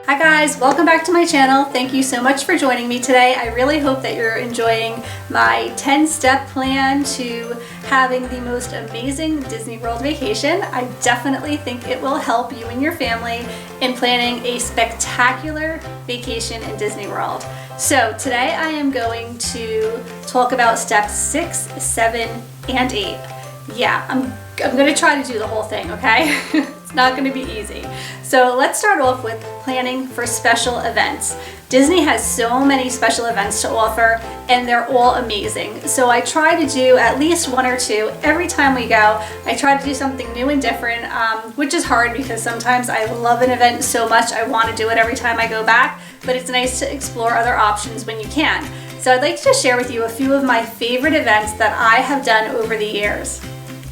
Hi guys, welcome back to my channel. Thank you so much for joining me today. I really hope that you're enjoying my 10-step plan to having the most amazing Disney World vacation. I definitely think it will help you and your family in planning a spectacular vacation in Disney World. So today I am going to talk about steps 6, 7, and 8. Yeah, I'm going to try to do the whole thing, okay? It's not going to be easy. So let's start off with planning for special events. Disney has so many special events to offer and they're all amazing. So I try to do at least one or two every time we go. I try to do something new and different, which is hard because sometimes I love an event so much I want to do it every time I go back, but it's nice to explore other options when you can. So I'd like to just share with you a few of my favorite events that I have done over the years.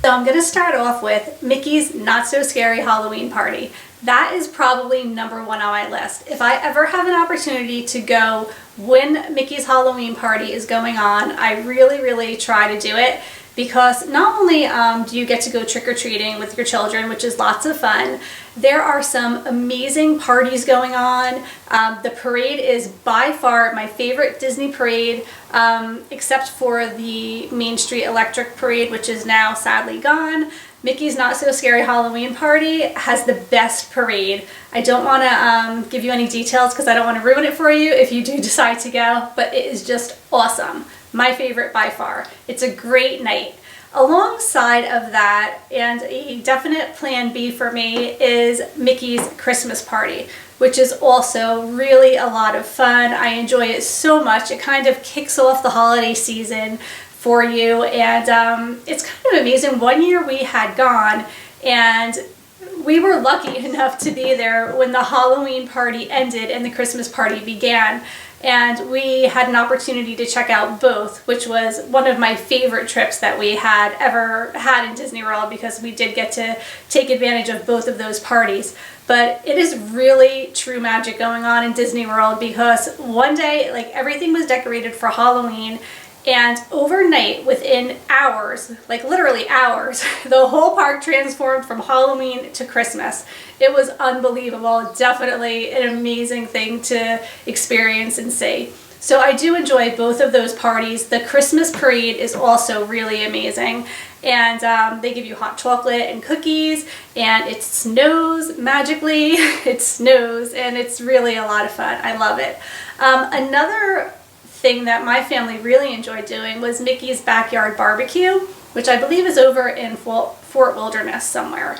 So I'm going to start off with Mickey's Not So Scary Halloween Party. That is probably number one on my list. If I ever have an opportunity to go when Mickey's Halloween Party is going on, I really try to do it because not only do you get to go trick-or-treating with your children, which is lots of fun, there are some amazing parties going on. The parade is by far my favorite Disney parade, except for the Main Street Electric Parade, which is now sadly gone. Mickey's Not So Scary Halloween Party has the best parade. I don't want to give you any details because I don't want to ruin it for you if you do decide to go, but it is just awesome. My favorite by far. It's a great night. Alongside of that, and a definite plan B for me, is Mickey's Christmas Party, which is also really a lot of fun. I enjoy it so much. It kind of kicks off the holiday season for you, and it's kind of amazing. One year we had gone and we were lucky enough to be there when the Halloween party ended and the Christmas party began, and we had an opportunity to check out both, which was one of my favorite trips that we had ever had in Disney World because we did get to take advantage of both of those parties. But it is really true magic going on in Disney World because one day, like, everything was decorated for Halloween, and overnight, within hours, like literally hours, the whole park transformed from Halloween to Christmas. It was unbelievable. Definitely an amazing thing to experience and see. So I do enjoy both of those parties. The Christmas parade is also really amazing. And they give you hot chocolate and cookies, and it snows magically. It snows, and it's really a lot of fun. I love it. Another thing that my family really enjoyed doing was Mickey's Backyard Barbecue, which I believe is over in Fort Wilderness somewhere.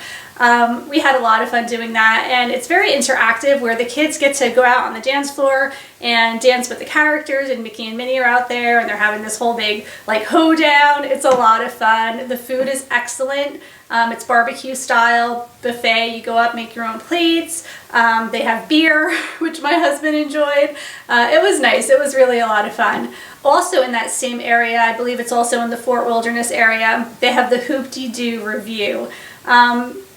We had a lot of fun doing that, and it's very interactive where the kids get to go out on the dance floor and dance with the characters, and Mickey and Minnie are out there and they're having this whole big like hoedown. It's a lot of fun. The food is excellent. It's barbecue style buffet. You go up, make your own plates. They have beer, which my husband enjoyed. It was nice. It was really a lot of fun. Also in that same area, I believe it's also in the Fort Wilderness area, they have the Hoop-Dee-Doo Review.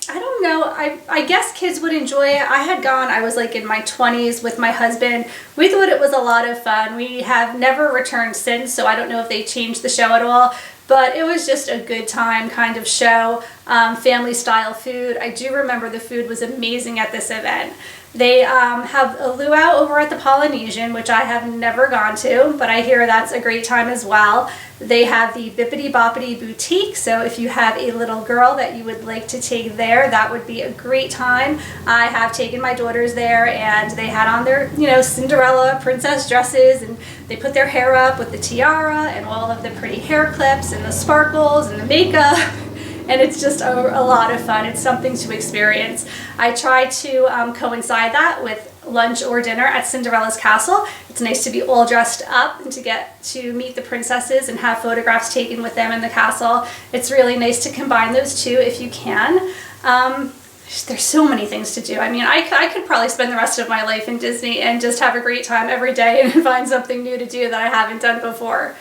I don't know, I guess kids would enjoy it. I had gone, I was like in my 20s with my husband. We thought it was a lot of fun. We have never returned since, so I don't know if they changed the show at all, but it was just a good time kind of show, family style food. I do remember the food was amazing at this event. They have a luau over at the Polynesian, which I have never gone to, but I hear that's a great time as well. They have the Bippity Boppity Boutique, so if you have a little girl that you would like to take there, that would be a great time. I have taken my daughters there, and they had on their, Cinderella princess dresses, and they put their hair up with the tiara and all of the pretty hair clips and the sparkles and the makeup. And it's just a lot of fun. It's something to experience. I try to coincide that with lunch or dinner at Cinderella's castle. It's nice to be all dressed up and to get to meet the princesses and have photographs taken with them in the castle. It's really nice to combine those two if you can. There's so many things to do. I mean, I could probably spend the rest of my life in Disney and just have a great time every day and find something new to do that I haven't done before.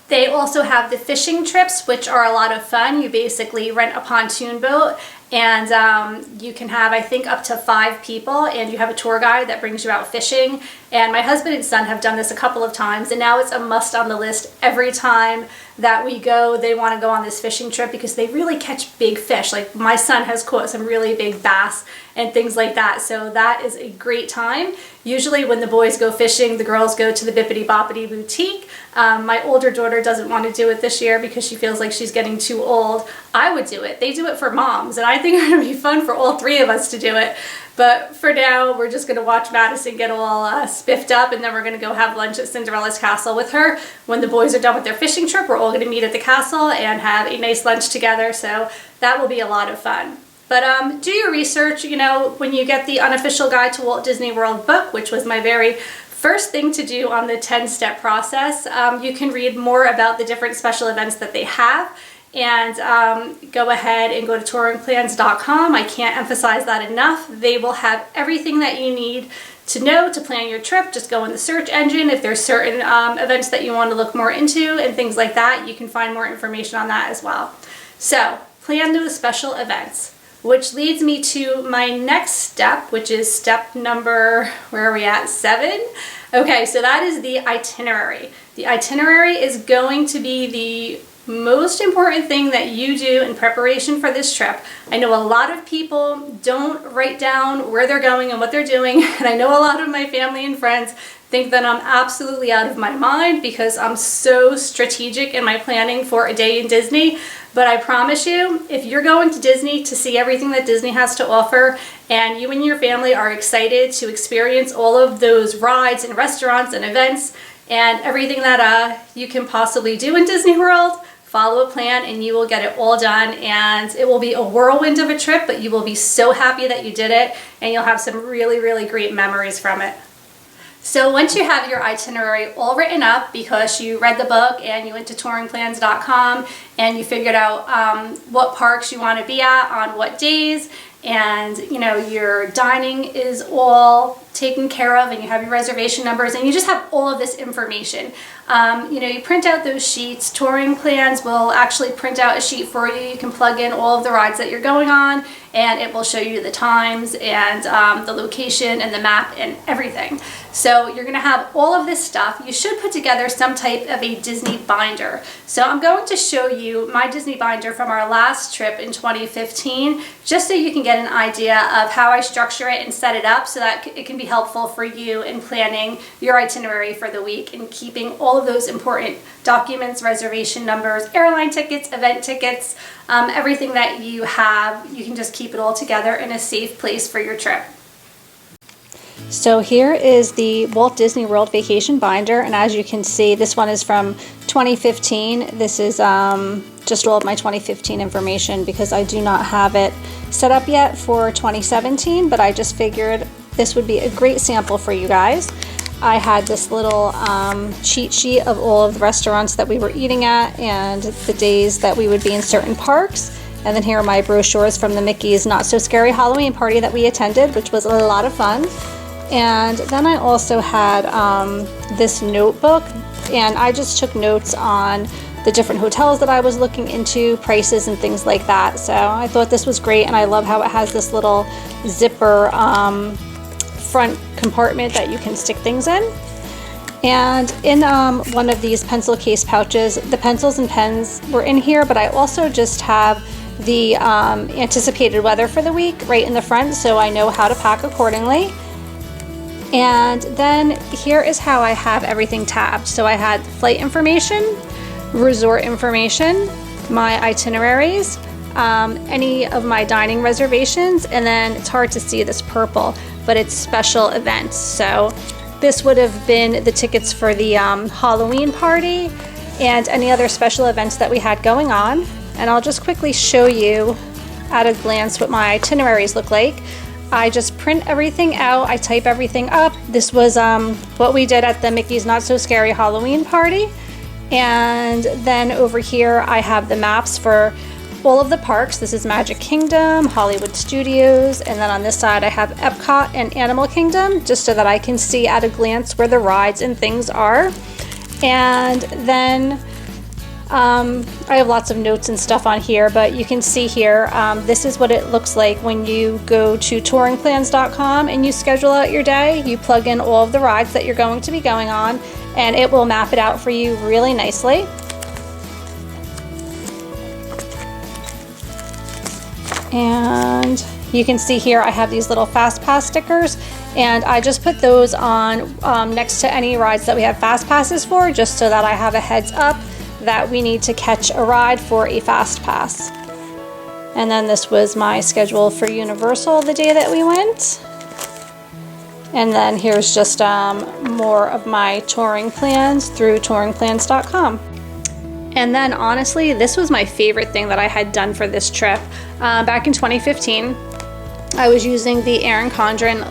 They also have the fishing trips, which are a lot of fun. You basically rent a pontoon boat, and you can have, I think, up to 5 people, and you have a tour guide that brings you out fishing. And my husband and son have done this a couple of times, and now it's a must on the list every time that we go, they want to go on this fishing trip because they really catch big fish. Like my son has caught some really big bass and things like that. So that is a great time. Usually when the boys go fishing, the girls go to the Bippity Boppity Boutique. My older daughter doesn't want to do it this year because she feels like she's getting too old. I would do it. They do it for moms, and I think it's going to be fun for all three of us to do it. But for now, we're just going to watch Madison get all spiffed up, and then we're going to go have lunch at Cinderella's Castle with her. When the boys are done with their fishing trip, we're all going to meet at the castle and have a nice lunch together. So that will be a lot of fun. But do your research. You know, when you get the unofficial guide to Walt Disney World book, which was my very first thing to do on the 10-step process, you can read more about the different special events that they have. And go ahead and go to touringplans.com. I can't emphasize that enough. They will have everything that you need to know to plan your trip. Just go in the search engine. If there's certain events that you want to look more into and things like that, you can find more information on that as well. So plan those special events, which leads me to my next step, which is step number, where are we at, 7? Okay, so that is the itinerary. The itinerary is going to be the most important thing that you do in preparation for this trip. I know a lot of people don't write down where they're going and what they're doing, and I know a lot of my family and friends think that I'm absolutely out of my mind because I'm so strategic in my planning for a day in Disney. But I promise you, if you're going to Disney to see everything that Disney has to offer, and you and your family are excited to experience all of those rides and restaurants and events and everything that you can possibly do in Disney World, follow a plan and you will get it all done, and it will be a whirlwind of a trip, but you will be so happy that you did it, and you'll have some really, really great memories from it. So once you have your itinerary all written up because you read the book and you went to touringplans.com and you figured out what parks you want to be at on what days, and you know your dining is all taken care of and you have your reservation numbers and you just have all of this information, you know, you print out those sheets. Touring Plans will actually print out a sheet for you. You can plug in all of the rides that you're going on and it will show you the times and the location and the map and everything. So you're going to have all of this stuff. You should put together some type of a Disney binder. So I'm going to show you my Disney binder from our last trip in 2015, just so you can get an idea of how I structure it and set it up so that it can be helpful for you in planning your itinerary for the week and keeping all of those important documents, reservation numbers, airline tickets, event tickets, everything that you have. You can just keep it all together in a safe place for your trip. So here is the Walt Disney World Vacation binder, and as you can see, this one is from 2015. This is just all of my 2015 information because I do not have it set up yet for 2017, but I just figured this would be a great sample for you guys. I had this little cheat sheet of all of the restaurants that we were eating at and the days that we would be in certain parks. And then here are my brochures from the Mickey's Not So Scary Halloween party that we attended, which was a lot of fun. And then I also had this notebook, and I just took notes on the different hotels that I was looking into, prices and things like that. So I thought this was great, and I love how it has this little zipper front compartment that you can stick things in. And in one of these pencil case pouches, the pencils and pens were in here, but I also just have the anticipated weather for the week right in the front, so I know how to pack accordingly. And then here is how I have everything tabbed. So I had flight information, resort information, my itineraries, any of my dining reservations, and then it's hard to see this purple, but it's special events. So this would have been the tickets for the Halloween party and any other special events that we had going on. And I'll just quickly show you at a glance what my itineraries look like. I just print everything out, I type everything up. This was what we did at the Mickey's Not So Scary Halloween party. And then over here I have the maps for all of the parks. This is Magic Kingdom, Hollywood Studios, and then on this side I have Epcot and Animal Kingdom, just so that I can see at a glance where the rides and things are. And then I have lots of notes and stuff on here, but you can see here, this is what it looks like when you go to touringplans.com and you schedule out your day. You plug in all of the rides that you're going to be going on, and it will map it out for you really nicely. And you can see here I have these little fast pass stickers, and I just put those on next to any rides that we have fast passes for, just so that I have a heads up that we need to catch a ride for a fast pass. And then this was my schedule for Universal the day that we went. And then here's just more of my touring plans through touringplans.com. And then honestly, this was my favorite thing that I had done for this trip. Back in 2015, I was using the Erin Condren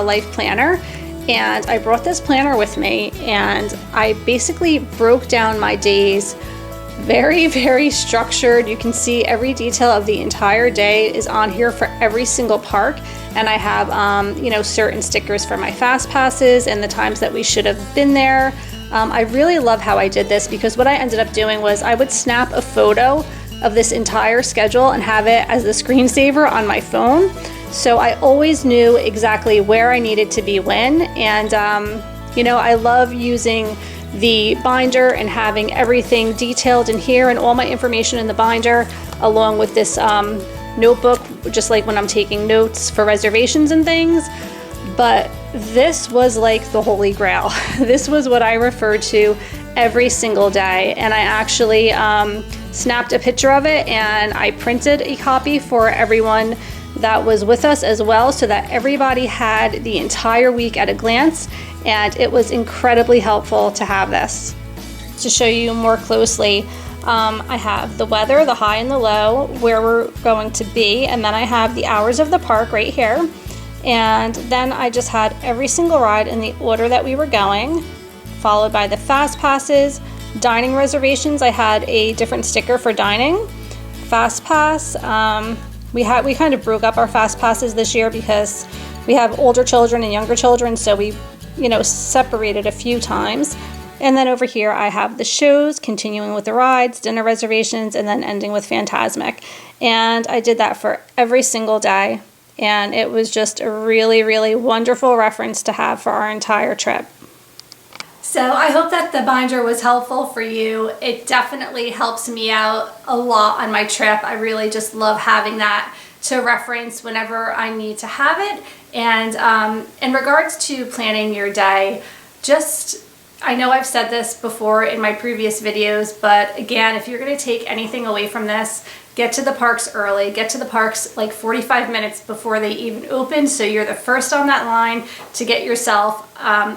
Life Planner, and I brought this planner with me, and I basically broke down my days very, very structured. You can see every detail of the entire day is on here for every single park. And I have, you know, certain stickers for my fast passes and the times that we should have been there. I really love how I did this, because what I ended up doing was I would snap a photo of this entire schedule and have it as a screensaver on my phone. So I always knew exactly where I needed to be when. And, you know, I love using the binder and having everything detailed in here and all my information in the binder, along with this notebook, just like when I'm taking notes for reservations and things. But this was like the holy grail. This was what I referred to every single day, and I actually snapped a picture of it, and I printed a copy for everyone that was with us as well, so that everybody had the entire week at a glance. And it was incredibly helpful to have this. To show you more closely, I have the weather, the high and the low, where we're going to be, and then I have the hours of the park right here. And then I just had every single ride in the order that we were going, followed by the fast passes, dining reservations. I had a different sticker for dining. Fast pass, we kind of broke up our fast passes this year because we have older children and younger children, so we, you know, separated a few times. And then over here I have the shows, continuing with the rides, dinner reservations, and then ending with Fantasmic. And I did that for every single day, and it was just a really, really wonderful reference to have for our entire trip. So I hope that the binder was helpful for you. It definitely helps me out a lot on my trip. I really just love having that to reference whenever I need to have it. And in regards to planning your day, I know I've said this before in my previous videos, but again, if you're going to take anything away from this, get to the parks early. Get to the parks like 45 minutes before they even open, so you're the first on that line to get yourself,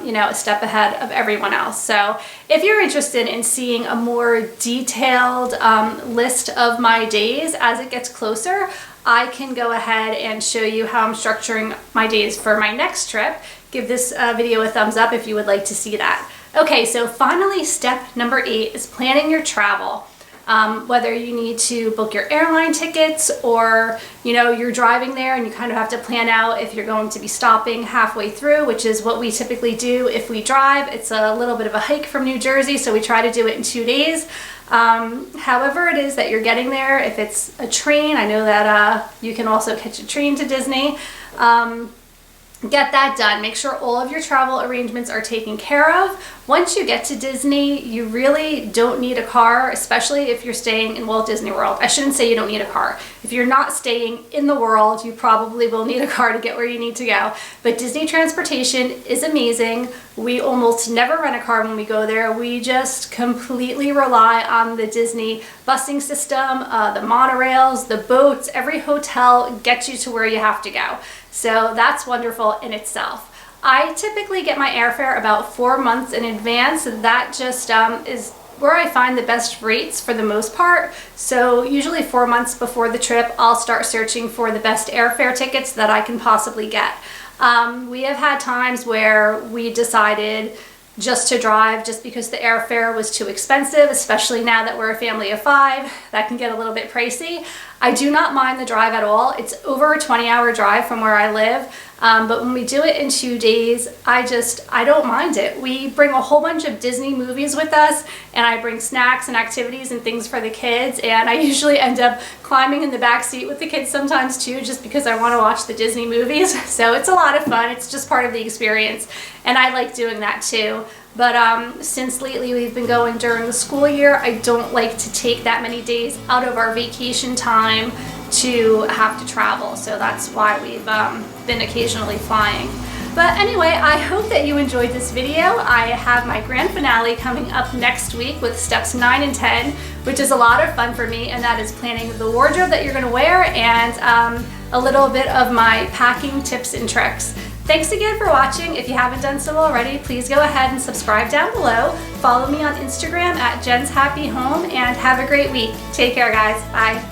you know, a step ahead of everyone else. So if you're interested in seeing a more detailed list of my days as it gets closer, I can go ahead and show you how I'm structuring my days for my next trip. Give this video a thumbs up if you would like to see that. Okay, so finally, step number 8 is planning your travel. Whether you need to book your airline tickets, or you know, you're driving there and you kind of have to plan out if you're going to be stopping halfway through, which is what we typically do if we drive. It's a little bit of a hike from New Jersey, so we try to do it in 2 days. However it is that you're getting there, if it's a train, I know that you can also catch a train to Disney. Get that done. Make sure all of your travel arrangements are taken care of. Once you get to Disney, you really don't need a car, especially if you're staying in Walt Disney World. I shouldn't say you don't need a car. If you're not staying in the world, you probably will need a car to get where you need to go. But Disney transportation is amazing. We almost never rent a car when we go there. We just completely rely on the Disney busing system, the monorails, the boats. Every hotel gets you to where you have to go. So that's wonderful in itself. I typically get my airfare about 4 months in advance. That just is where I find the best rates for the most part. So usually 4 months before the trip, I'll start searching for the best airfare tickets that I can possibly get. We have had times where we decided just to drive just because the airfare was too expensive, especially now that we're a family of 5. That can get a little bit pricey. I do not mind the drive at all. It's over a 20-hour drive from where I live, but when we do it in 2 days, I don't mind it. We bring a whole bunch of Disney movies with us, and I bring snacks and activities and things for the kids, and I usually end up climbing in the back seat with the kids sometimes too, just because I want to watch the Disney movies. So it's a lot of fun. It's just part of the experience, and I like doing that too. But since lately we've been going during the school year, I don't like to take that many days out of our vacation time to have to travel. So that's why we've been occasionally flying. But anyway, I hope that you enjoyed this video. I have my grand finale coming up next week with steps 9 and 10, which is a lot of fun for me, and that is planning the wardrobe that you're gonna wear and a little bit of my packing tips and tricks. Thanks again for watching. If you haven't done so already, please go ahead and subscribe down below. Follow me on Instagram at Jen's Happy Home, and have a great week. Take care, guys. Bye.